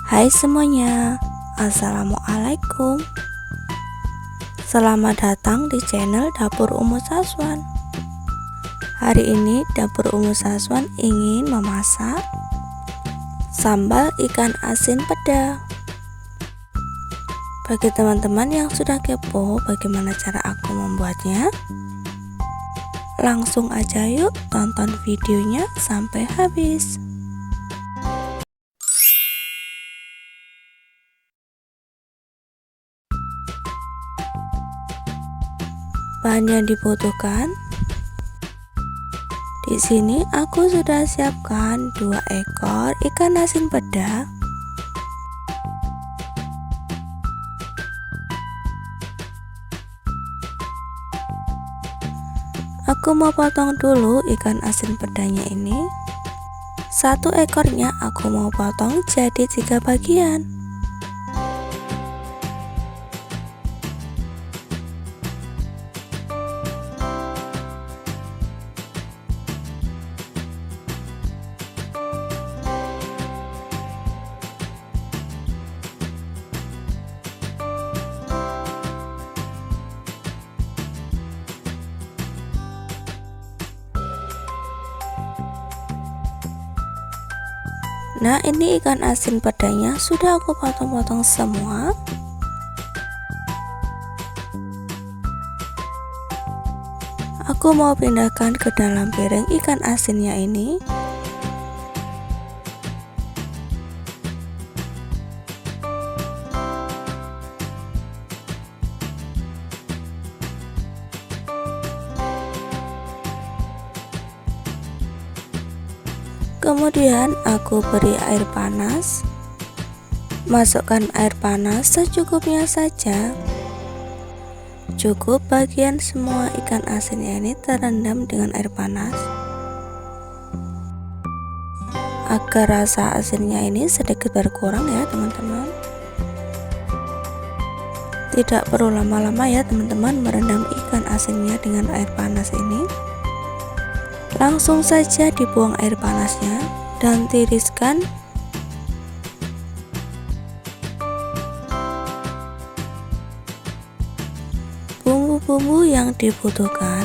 Hai semuanya, Assalamualaikum. Selamat datang di channel Dapur Umu Saswan. Hari ini Dapur Umu Saswan ingin memasak sambal ikan asin peda. Bagi teman-teman yang sudah kepo bagaimana cara aku membuatnya, langsung aja yuk tonton videonya sampai habis. Bahan yang dibutuhkan, di sini aku sudah siapkan 2 ekor ikan asin peda. Aku mau potong dulu ikan asin pedanya ini. 1 ekornya aku mau potong jadi 3 bagian. Nah, ini ikan asin pedanya sudah aku potong-potong semua. Aku mau pindahkan ke dalam piring ikan asinnya ini. Kemudian aku beri air panas. Masukkan air panas secukupnya saja. Cukup bagian semua ikan asinnya ini terendam dengan air panas, agar rasa asinnya ini sedikit berkurang ya teman-teman. Tidak perlu lama-lama ya teman-teman merendam ikan asinnya dengan air panas ini. Langsung saja dibuang air panasnya dan tiriskan bumbu-bumbu yang dibutuhkan.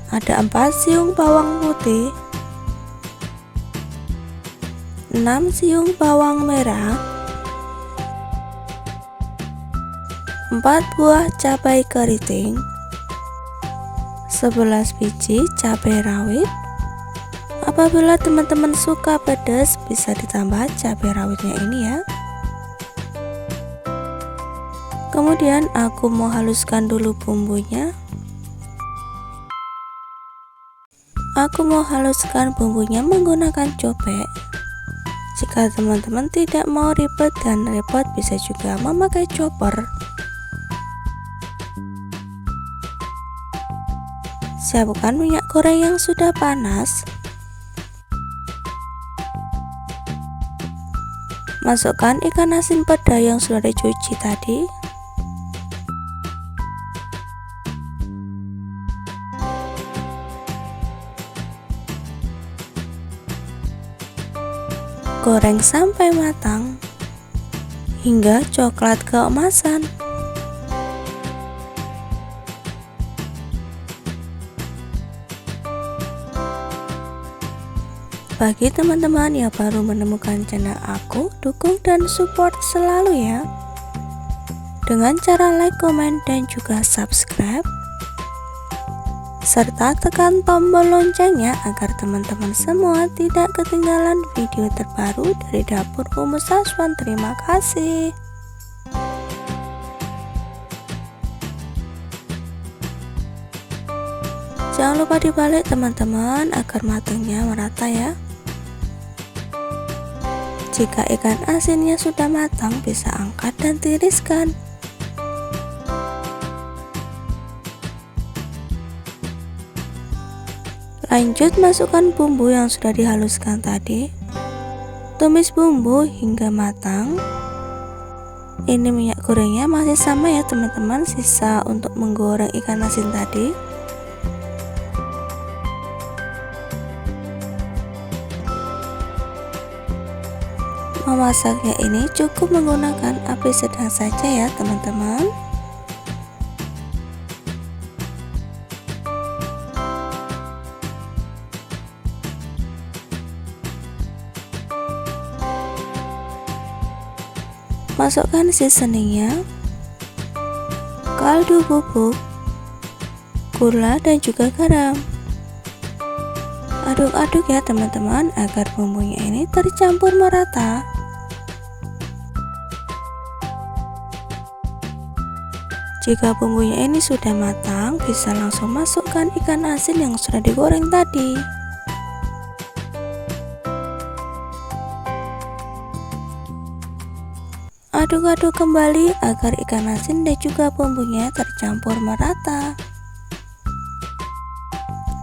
Ada 4 siung bawang putih, 6 siung bawang merah, 4 buah cabai keriting, 11 biji cabai rawit. Apabila teman-teman suka pedas, bisa ditambah cabai rawitnya ini ya. Kemudian aku mau haluskan dulu bumbunya. Aku mau haluskan bumbunya menggunakan cobek. Jika teman-teman tidak mau ribet dan repot, bisa juga memakai chopper. Siapkan minyak goreng yang sudah panas. Masukkan ikan asin peda yang sudah dicuci tadi. Goreng sampai matang hingga coklat keemasan. Bagi teman-teman yang baru menemukan channel aku, dukung dan support selalu ya, dengan cara like, komen, dan juga subscribe, serta tekan tombol loncengnya agar teman-teman semua tidak ketinggalan video terbaru dari Dapur Umu Saswan. Terima kasih. Jangan lupa dibalik teman-teman agar matangnya merata ya. Jika ikan asinnya sudah matang, bisa angkat dan tiriskan. Lanjut masukkan bumbu yang sudah dihaluskan tadi. Tumis bumbu hingga matang. Ini minyak gorengnya masih sama ya teman-teman, sisa untuk menggoreng ikan asin tadi. Memasaknya ini cukup menggunakan api sedang saja ya teman-teman. Masukkan seasoningnya, kaldu bubuk, gula dan juga garam. Aduk-aduk ya teman-teman agar bumbunya ini tercampur merata. Jika bumbunya ini sudah matang, bisa langsung masukkan ikan asin yang sudah digoreng tadi. Aduk-aduk kembali agar ikan asin dan juga bumbunya tercampur merata.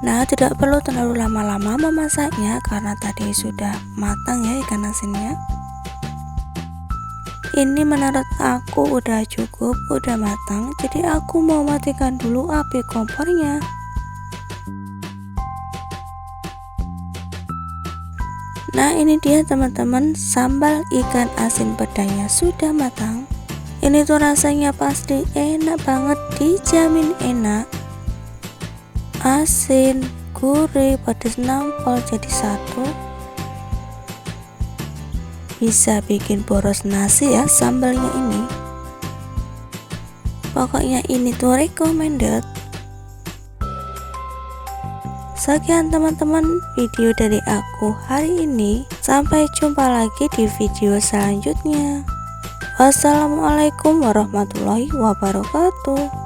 Nah, tidak perlu terlalu lama-lama memasaknya karena tadi sudah matang ya ikan asinnya. Ini menurut aku udah cukup, udah matang, jadi aku mau matikan dulu api kompornya. Nah, ini dia teman-teman, sambal ikan asin pedanya sudah matang. Ini tuh rasanya pasti enak banget, dijamin enak. Asin, gurih, pedas nampol jadi satu. Bisa bikin boros nasi ya sambalnya ini. Pokoknya ini tuh recommended. Sekian teman-teman video dari aku hari ini. Sampai jumpa lagi di video selanjutnya. Wassalamualaikum warahmatullahi wabarakatuh.